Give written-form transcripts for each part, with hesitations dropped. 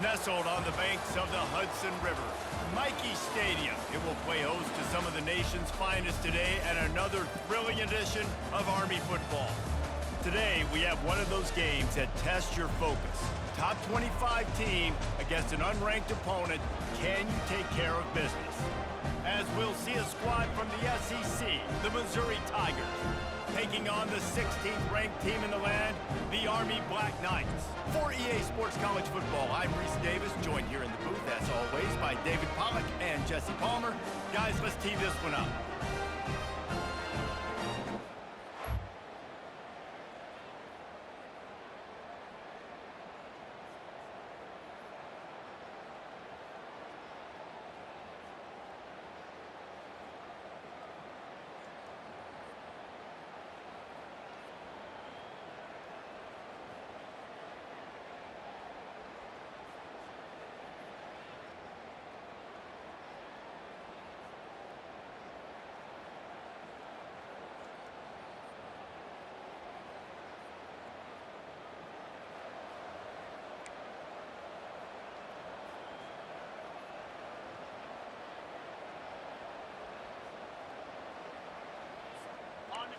Nestled on the banks of the Hudson River, Michie Stadium. It will play host to some of the nation's finest today and another thrilling edition of Army football. Today, we have one of those games that tests your focus. Top 25 team against an unranked opponent. Can you take care of business? As we'll see a squad from the SEC, the Missouri Tigers, taking on the 16th ranked team in the land, the Army Black Knights. For EA Sports College Football, I'm Reese Davis, joined here in the booth, as always, by David Pollack and Jesse Palmer. Guys, let's tee this one up.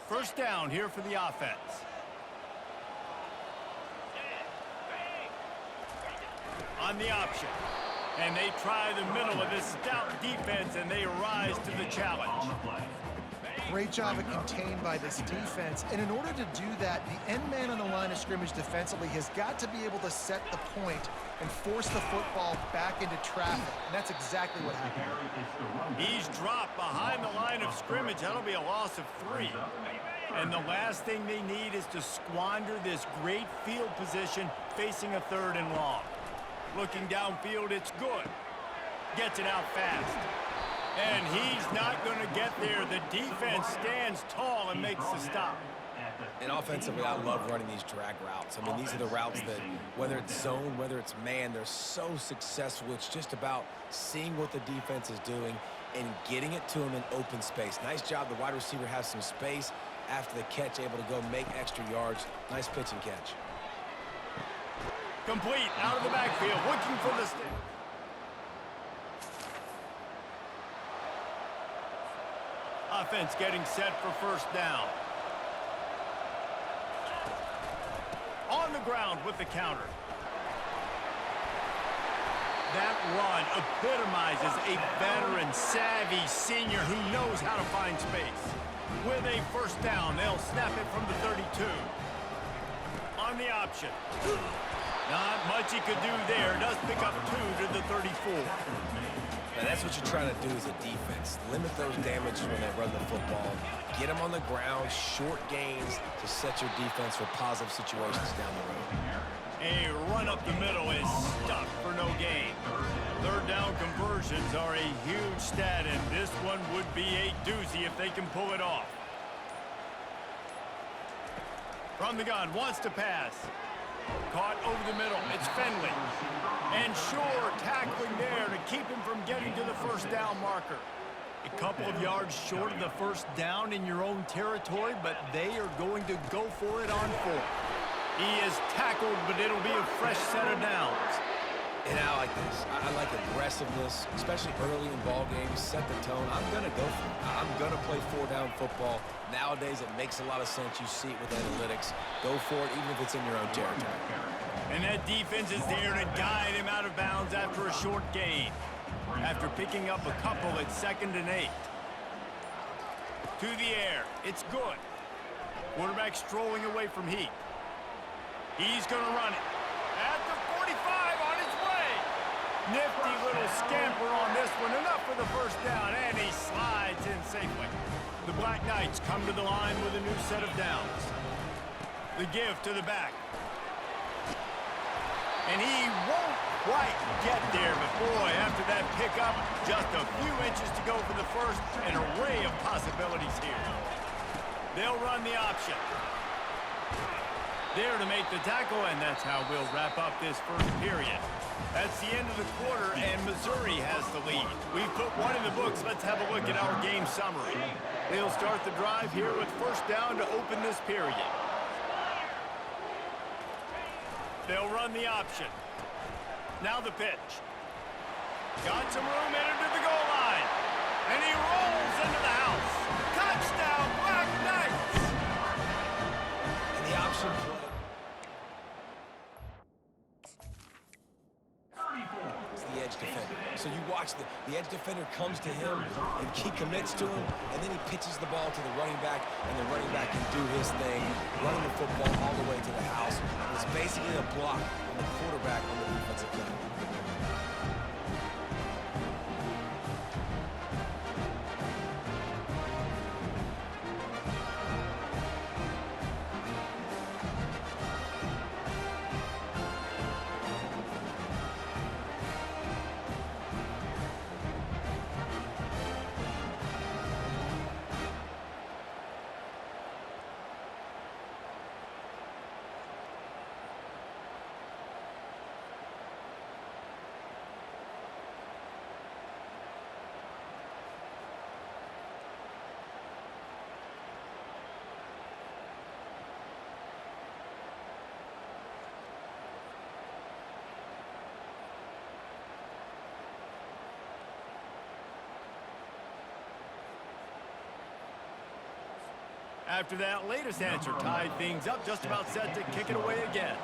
First down here for the offense. On the option. And they try the middle of this stout defense, and they rise to the challenge. Great job of contained by this defense. And in order to do that, the end man on the line of scrimmage defensively has got to be able to set the point and force the football back into traffic. And that's exactly what happened. He's dropped behind the line of scrimmage. That'll be a loss of 3. And the last thing they need is to squander this great field position facing a 3rd and long. Looking downfield, it's good. Gets it out fast. And he's not going to get there. The defense stands tall and makes the stop. And offensively, I love running these drag routes. I mean, these are the routes that, whether it's zone, whether it's man, they're so successful. It's just about seeing what the defense is doing and getting it to them in open space. Nice job. The wide receiver has some space after the catch, able to go make extra yards. Nice pitch and catch. Complete out of the backfield, looking for the stick. Offense getting set for first down. On the ground with the counter. That run epitomizes a veteran, savvy senior who knows how to find space. With a first down, they'll snap it from the 32. On the option. Not much he could do there. Does pick up 2 to the 34. And that's what you're trying to do as a defense. Limit those damages when they run the football. Get them on the ground, short gains to set your defense for positive situations down the road. A run up the middle is stuffed for no gain. 3rd down conversions are a huge stat, and this one would be a doozy if they can pull it off. From the gun, wants to pass. Caught over the middle, it's Finley. And sure, tackling there to keep him from getting to the first down marker. A couple of yards short of the first down in your own territory, but they are going to go for it on 4th. He is tackled, but it'll be a fresh set of downs. And I like this. I like aggressiveness, especially early in ball games. Set the tone. I'm going to go for it. I'm going to play 4-down football. Nowadays, it makes a lot of sense. You see it with analytics. Go for it, even if it's in your own territory. And that defense is there to guide him out of bounds after a short gain. After picking up a couple at 2nd and 8. To the air. It's good. Quarterback strolling away from Heath. He's going to run it. At the 45 on his way. Nifty little scamper on this one. Enough for the first down, and he slides in safely. The Black Knights come to the line with a new set of downs. The give to the back. And he won't quite get there, but boy, after that pickup, just a few inches to go for the first. An array of possibilities here. They'll run the option. There to make the tackle, and that's how we'll wrap up this first period. That's the end of the quarter, and Missouri has the lead. We've put one in the books. Let's have a look at our game summary. They'll start the drive here with first down to open this period. They'll run the option. Now the pitch. Got some room headed to the goal line. And he rolls into the house. Touchdown, Black Knights! And the option play. It's the edge defender. So you watch the edge defender comes to him, and he commits to him, and then he pitches the ball to the running back, and the running back can do his thing, running the football all the way to the house. It's basically a block on the quarterback on the defensive play. After that latest answer tied things up, just about set to kick it away again.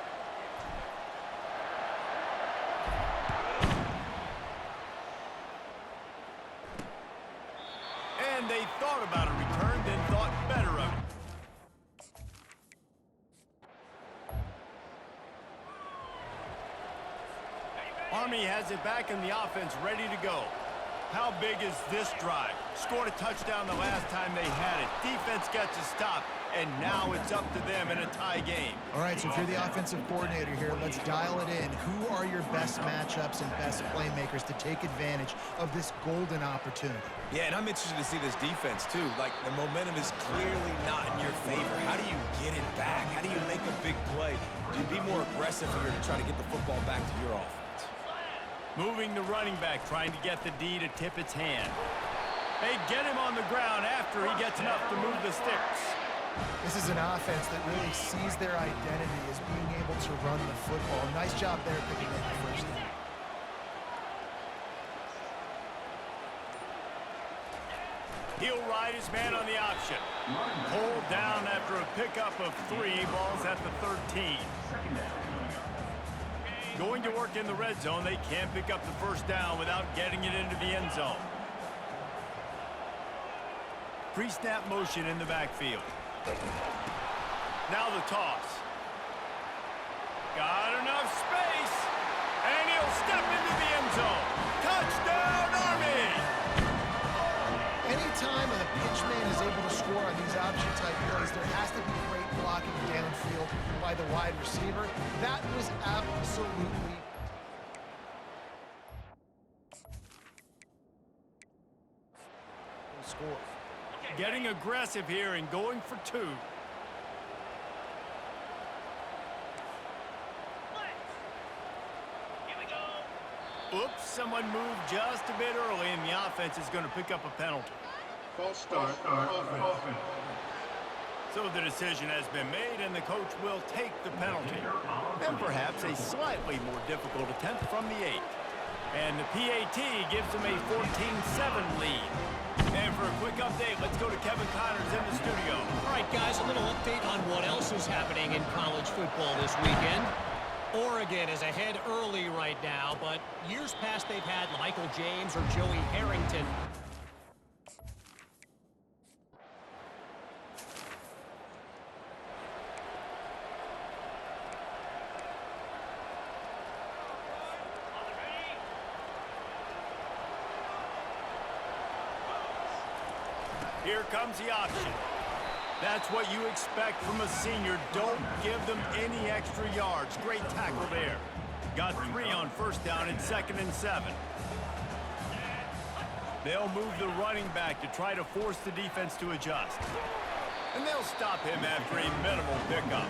And they thought about a return, then thought better of it. Army has it back in the offense, ready to go. How big is this drive? Scored a touchdown the last time they had it. Defense gets a stop, and now it's up to them in a tie game. All right, so if you're the offensive coordinator here, let's dial it in. Who are your best matchups and best playmakers to take advantage of this golden opportunity? Yeah, and I'm interested to see this defense, too. Like, the momentum is clearly not in your favor. How do you get it back? How do you make a big play? Do you be more aggressive here to try to get the football back to your offense? Moving the running back, trying to get the D to tip its hand. They get him on the ground after he gets enough to move the sticks. This is an offense that really sees their identity as being able to run the football. Nice job there picking up the first down. He'll ride his man on the option. Pulled down after a pickup of 3, balls at the 13. Going to work in the red zone, they can't pick up the first down without getting it into the end zone. Pre-snap motion in the backfield. Now the toss. Got enough space, and he'll step into the end zone. Touchdown, Army! Anytime the pitchman is able to score on these option-type plays, there has to be great blocking downfield by the wide receiver. That was absolutely... score. Getting aggressive here and going for 2. Oops, someone moved just a bit early, and the offense is going to pick up a penalty. False start, offense. So the decision has been made, and the coach will take the penalty. And perhaps a slightly more difficult attempt from the 8. And the PAT gives them a 14-7 lead. And for a quick update, let's go to Kevin Connors in the studio. All right, guys, a little update on what else is happening in college football this weekend. Oregon is ahead early right now, but years past they've had Michael James or Joey Harrington. Here comes the option. That's what you expect from a senior. Don't give them any extra yards. Great tackle there. Got 3 on first down and 2nd and 7. They'll move the running back to try to force the defense to adjust. And they'll stop him after a minimal pickup.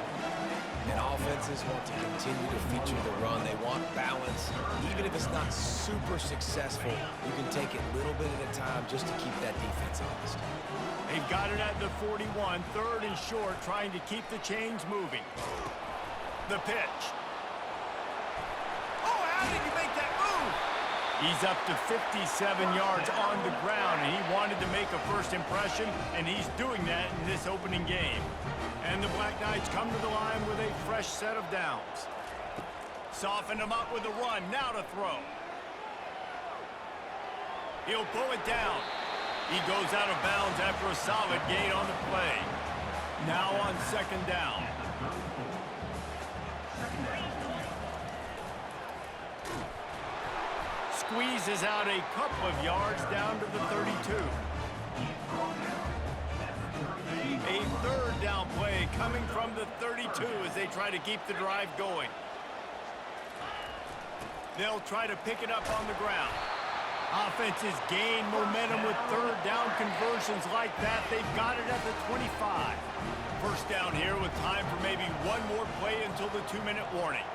And offenses want to continue to feature the run. They want balance. Even if it's not super successful, you can take it little bit at a time just to keep that defense honest. They've got it at the 41, 3rd and short, trying to keep the chains moving. The pitch. Oh, How did you make that move? He's up to 57 yards on the ground, and he wanted to make a first impression, and he's doing that in this opening game. And the Black Knights come to the line with a fresh set of downs. Soften him up with a run. Now to throw. He'll pull it down. He goes out of bounds after a solid gain on the play. Now on second down. Squeezes out a couple of yards down to the 32. A third down play coming from the 32 as they try to keep the drive going. They'll try to pick it up on the ground. Offenses gain momentum with third down conversions like that. They've got it at the 25. First down here with time for maybe one more play until the 2-minute warning.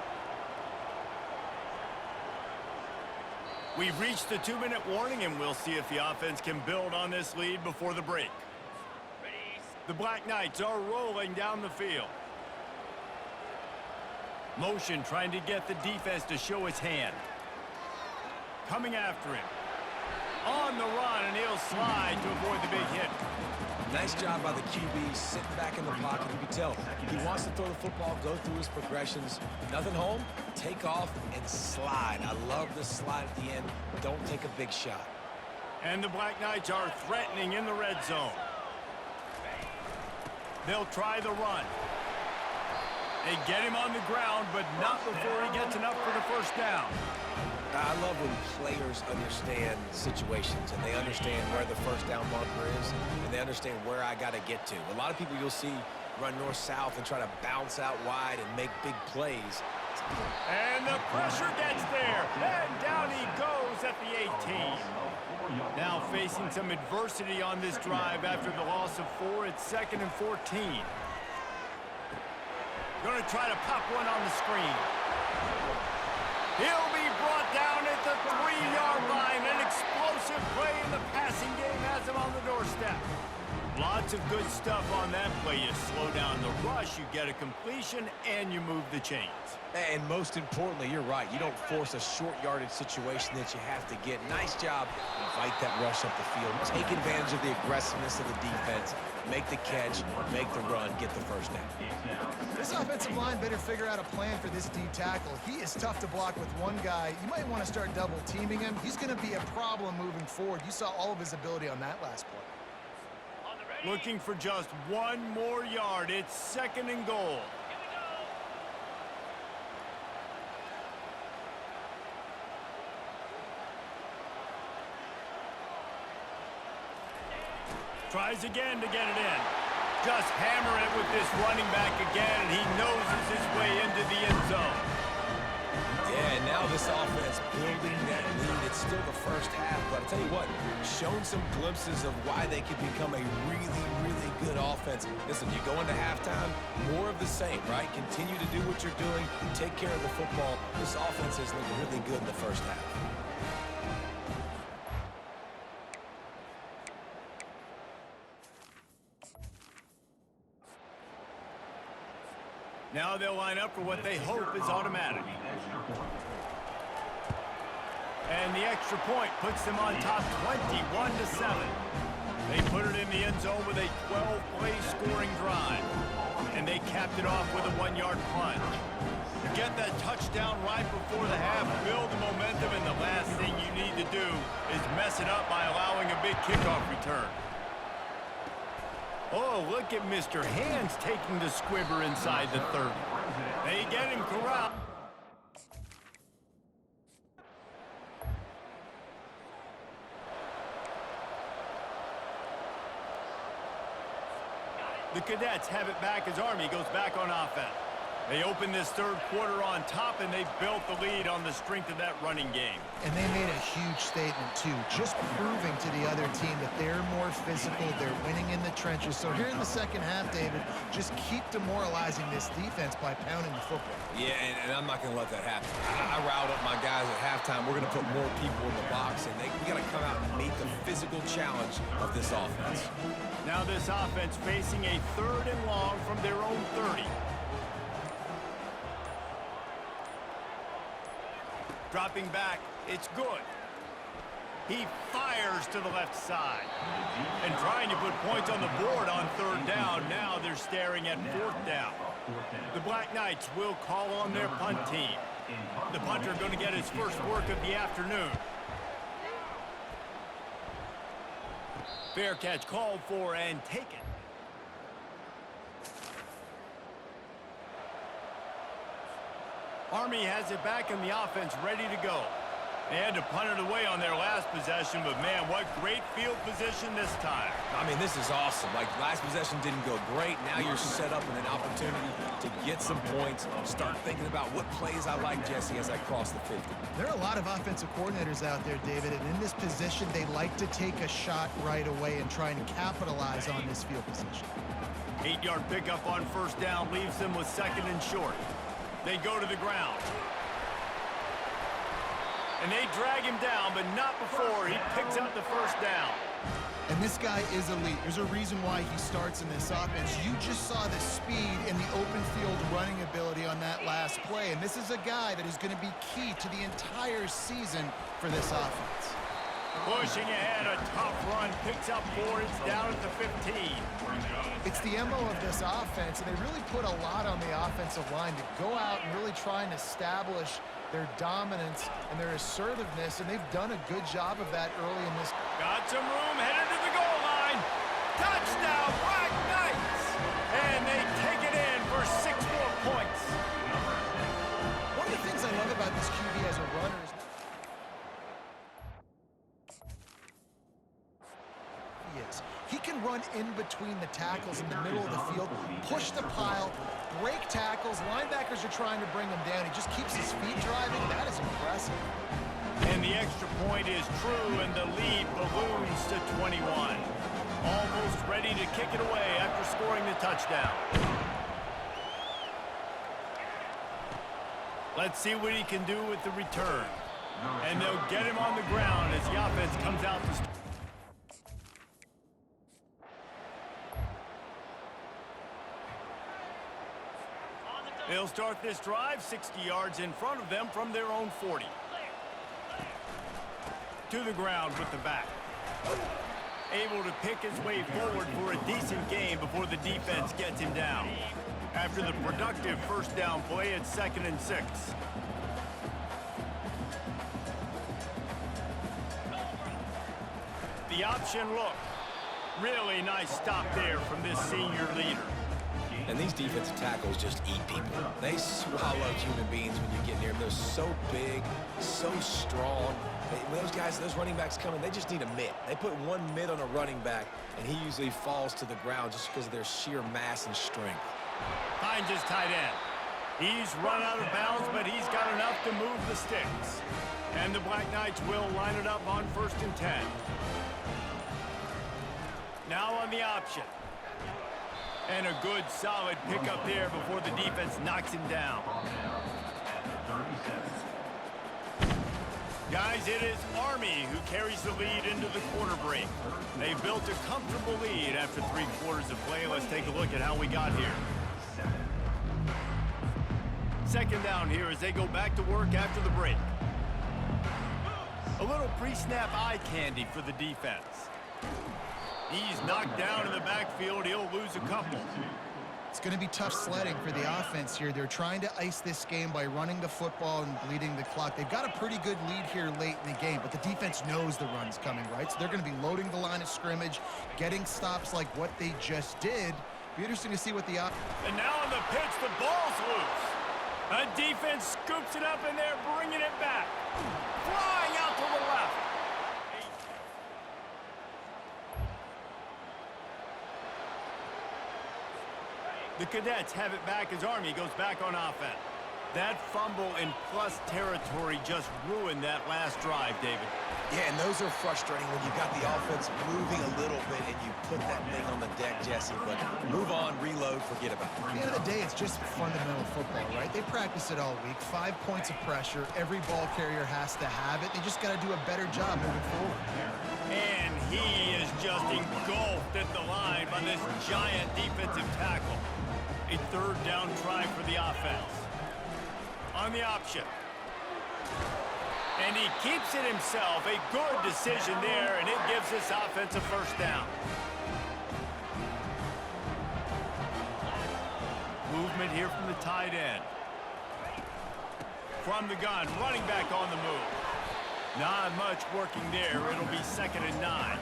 We've reached the 2-minute warning, and we'll see if the offense can build on this lead before the break. The Black Knights are rolling down the field. Motion trying to get the defense to show its hand. Coming after him. On the run, and he'll slide to avoid the big hit. Nice job by the QB, sitting back in the pocket. You can tell he wants to throw the football, go through his progressions. Nothing home, take off, and slide. I love the slide at the end. Don't take a big shot. And the Black Knights are threatening in the red zone. They'll try the run. They get him on the ground, but not before he gets enough for the first down. I love when players understand situations and they understand where the first down marker is and they understand where I got to get to. A lot of people you'll see run north-south and try to bounce out wide and make big plays. And the pressure gets there, and down he goes at the 18. Now facing some adversity on this drive after the loss of 4. It's 2nd and 14. Going to try to pop one on the screen. He'll be brought down at the 3-yard line. An explosive play in the passing game has him on the doorstep. Lots of good stuff on that play. You slow down the rush, you get a completion, and you move the chains. And most importantly, you're right. You don't force a short yardage situation that you have to get. Nice job. Fight that rush up the field. Take advantage of the aggressiveness of the defense. Make the catch, make the run, get the first down. This offensive line better figure out a plan for this D tackle. He is tough to block with one guy. You might want to start double teaming him. He's going to be a problem moving forward. You saw all of his ability on that last play. Looking for just one more yard. It's 2nd and goal. Tries again to get it in. Just hammer it with this running back again, and he noses his way into the end zone. Yeah, and now this offense building that lead. It's still the first half, but I'll tell you what, shown some glimpses of why they could become a really, really good offense. Listen, you go into halftime, more of the same, right? Continue to do what you're doing, take care of the football. This offense has looked really good in the first half. Now they'll line up for what they hope is automatic. And the extra point puts them on top 21-7. They put it in the end zone with a 12-play scoring drive. And they capped it off with a 1-yard plunge. You get that touchdown right before the half, build the momentum, and the last thing you need to do is mess it up by allowing a big kickoff return. Oh, look at Mr. Hands taking the squibber inside the 30. They get him corralled. The Cadets have it back as Army goes back on offense. They open this third quarter on top, and they built the lead on the strength of that running game. And they made a huge statement, too, just proving to the other team that they're more physical, they're winning in the trenches. So here in the second half, David, just keep demoralizing this defense by pounding the football. Yeah, and I'm not going to let that happen. I riled up my guys at halftime. We're going to put more people in the box, and we got to come out and meet the physical challenge of this offense. Now this offense facing a 3rd and long from their own 30. Dropping back, it's good. He fires to the left side. And trying to put points on the board on third down. Now they're staring at fourth down. The Black Knights will call on their punt team. The punter going to get his first work of the afternoon. Fair catch called for and taken. Army has it back in the offense, ready to go. They had to punt it away on their last possession, but man, what great field position this time. I mean, this is awesome. Like, last possession didn't go great. Now you're set up with an opportunity to get some points. Start thinking about what plays I like, Jesse, as I cross the 50. There are a lot of offensive coordinators out there, David, and in this position, they like to take a shot right away and try and capitalize on this field position. 8-yard pickup on first down leaves them with second and short. They go to the ground. And they drag him down, but not before he picks up the first down. And this guy is elite. There's a reason why he starts in this offense. You just saw the speed and the open field running ability on that last play. And this is a guy that is going to be key to the entire season for this offense. Pushing ahead, a tough run, picks up 4, it's down at the 15. It's the MO of this offense, and they really put a lot on the offensive line to go out and really try and establish their dominance and their assertiveness, and they've done a good job of that early in this. Got some room, headed to the goal line. Touchdown, Black Knights! And they take it in for 6 more points. One of the things I love about this QB as a runner is he can run in between the tackles in the middle of the field, push the pile, break tackles. Linebackers are trying to bring him down. He just keeps his feet driving. That is impressive. And the extra point is true, and the lead balloons to 21. Almost ready to kick it away after scoring the touchdown. Let's see what he can do with the return. And they'll get him on the ground as the offense comes out to start. They'll start this drive 60 yards in front of them from their own 40. To the ground with the back. Able to pick his way forward for a decent gain before the defense gets him down. After the productive first down play, it's 2nd and 6. The option look. Really nice stop there from this senior leader. And these defensive tackles just eat people. They swallow human beings when you get near them. They're so big, so strong. When those guys, those running backs come in, they just need a mitt. They put one mitt on a running back, and he usually falls to the ground just because of their sheer mass and strength. Finds his tight end. He's run out of bounds, but he's got enough to move the sticks. And the Black Knights will line it up on 1st and 10. Now on the option. And a good, solid pickup there before the defense knocks him down. Guys, it is Army who carries the lead into the quarter break. They've built a comfortable lead after 3 quarters of play. Let's take a look at how we got here. 2nd down here as they go back to work after the break. A little pre-snap eye candy for the defense. He's knocked down in the backfield. He'll lose a couple. It's going to be tough sledding for the offense here. They're trying to ice this game by running the football and bleeding the clock. They've got a pretty good lead here late in the game, but the defense knows the run's coming, right? So they're going to be loading the line of scrimmage, getting stops like what they just did. Be interesting to see what the... And now on the pitch, the ball's loose. A defense scoops it up, and they're bringing it back. Flying out to the left. The Cadets have it back as Army goes back on offense. That fumble in plus territory just ruined that last drive, David. Yeah, and those are frustrating when you've got the offense moving a little bit and you put that thing on the deck, Jesse. But move on, reload, forget about it. At the end of the day, it's just fundamental football, right? They practice it all week. 5 points of pressure. Every ball carrier has to have it. They just got to do a better job moving forward. And he is just engulfed at the line by this giant defensive tackle. A 3rd down try for the offense. On the option. And he keeps it himself. A good decision there, and it gives this offense a first down. Movement here from the tight end. From the gun, running back on the move. Not much working there. It'll be 2nd and 9.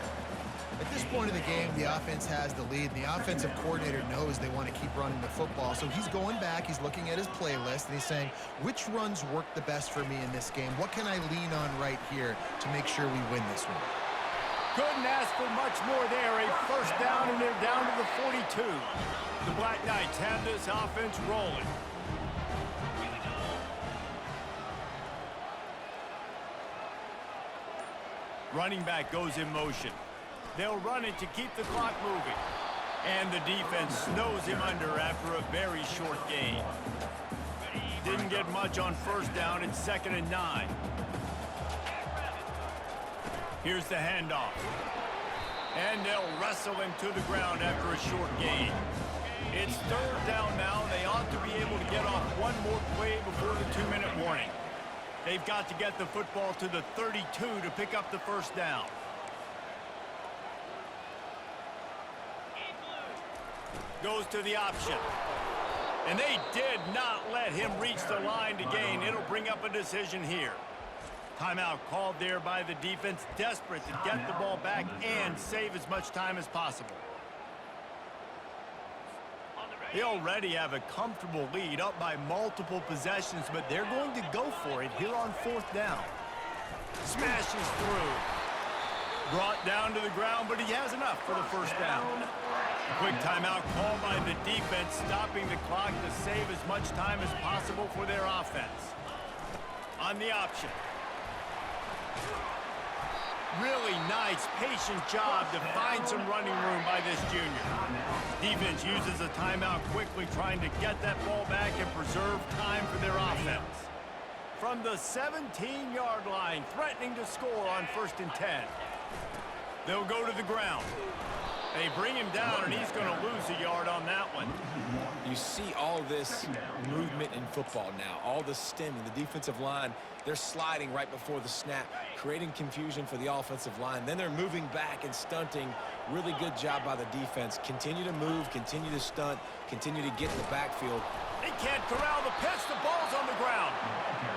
At this point in the game, the offense has the lead, and the offensive coordinator knows they want to keep running the football. So he's going back, he's looking at his playlist, and he's saying, which runs work the best for me in this game? What can I lean on right here to make sure we win this one? Couldn't ask for much more there. A first down, and they're down to the 42. The Black Knights have this offense rolling. Running back goes in motion. They'll run it to keep the clock moving. And the defense snows him under after a very short gain. Didn't get much on first down. It's 2nd and 9. Here's the handoff. And they'll wrestle him to the ground after a short gain. It's 3rd down now. They ought to be able to get off one more play before the 2-minute warning. They've got to get the football to the 32 to pick up the first down. Goes to the option. And they did not let him reach the line to gain. It'll bring up a decision here. Timeout called there by the defense, desperate to get the ball back and save as much time as possible. They already have a comfortable lead, up by multiple possessions, but they're going to go for it here on 4th down. Smashes through. Brought down to the ground, but he has enough for the first down. Quick timeout called by the defense, stopping the clock to save as much time as possible for their offense. On the option. Really nice, patient job to find some running room by this junior. Defense uses a timeout quickly, trying to get that ball back and preserve time for their offense. From the 17-yard line, threatening to score on 1st and 10. They'll go to the ground. They bring him down, and he's going to lose a yard on that one. You see all this movement in football now, all the stemming, the defensive line, they're sliding right before the snap, creating confusion for the offensive line. Then they're moving back and stunting. Really good job by the defense. Continue to move, continue to stunt, continue to get in the backfield. They can't corral the pitch. The ball's on the ground.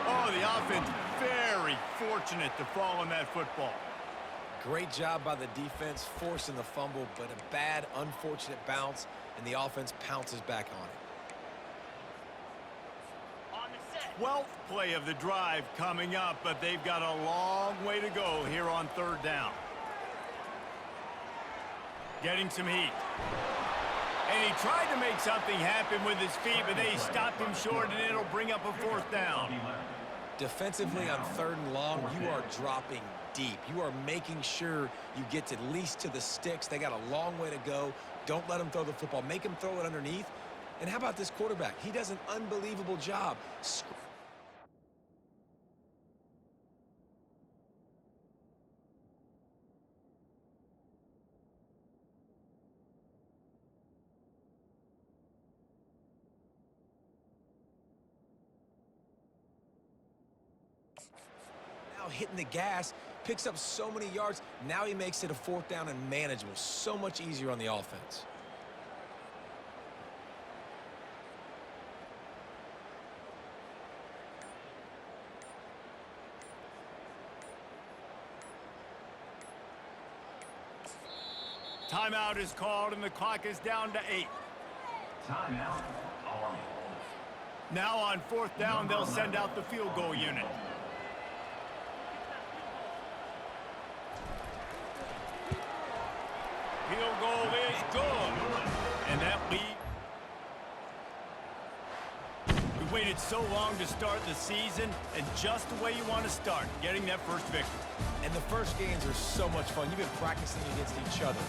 Oh, the offense very fortunate to fall on that football. Great job by the defense, forcing the fumble, but a bad, unfortunate bounce, and the offense pounces back on it. 12th play of the drive coming up, but they've got a long way to go here on 3rd down. Getting some heat. And he tried to make something happen with his feet, but they stopped him short, and it'll bring up a 4th down. Defensively on 3rd and long, you are dropping deep. You are making sure you get at least to the sticks. They got a long way to go. Don't let them throw the football. Make them throw it underneath. And how about this quarterback? He does an unbelievable job. Now hitting the gas, picks up so many yards. Now he makes it a 4th down and manageable. So much easier on the offense. Timeout is called, and the clock is down to 8. Timeout. Now on 4th down, they'll send out the field goal unit. Field goal is good. And that lead. We waited so long to start the season, and just the way you want to start, getting that first victory. And the first games are so much fun. You've been practicing against each other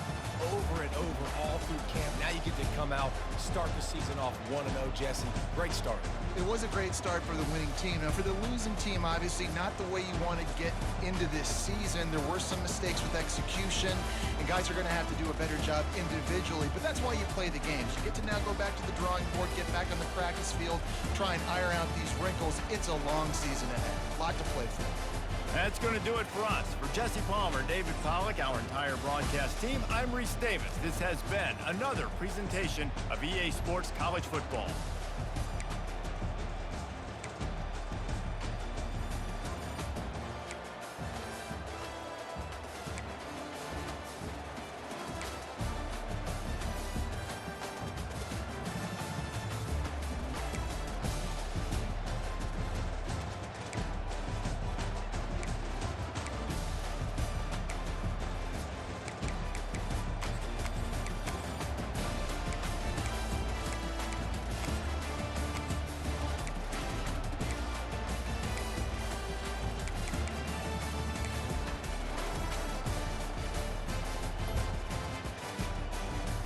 over and over all through camp. Now you get to come out, start the season off 1-0, Jesse. Great start. It was a great start for the winning team. Now, for the losing team, obviously not the way you want to get into this season. There were some mistakes with execution, and guys are going to have to do a better job individually. But that's why you play the games. You get to now go back to the drawing board, get back on the practice field, try and and iron out these wrinkles, it's a long season ahead. A lot to play for. That's going to do it for us. For Jesse Palmer, David Pollack, our entire broadcast team, I'm Reese Davis. This has been another presentation of EA Sports College Football.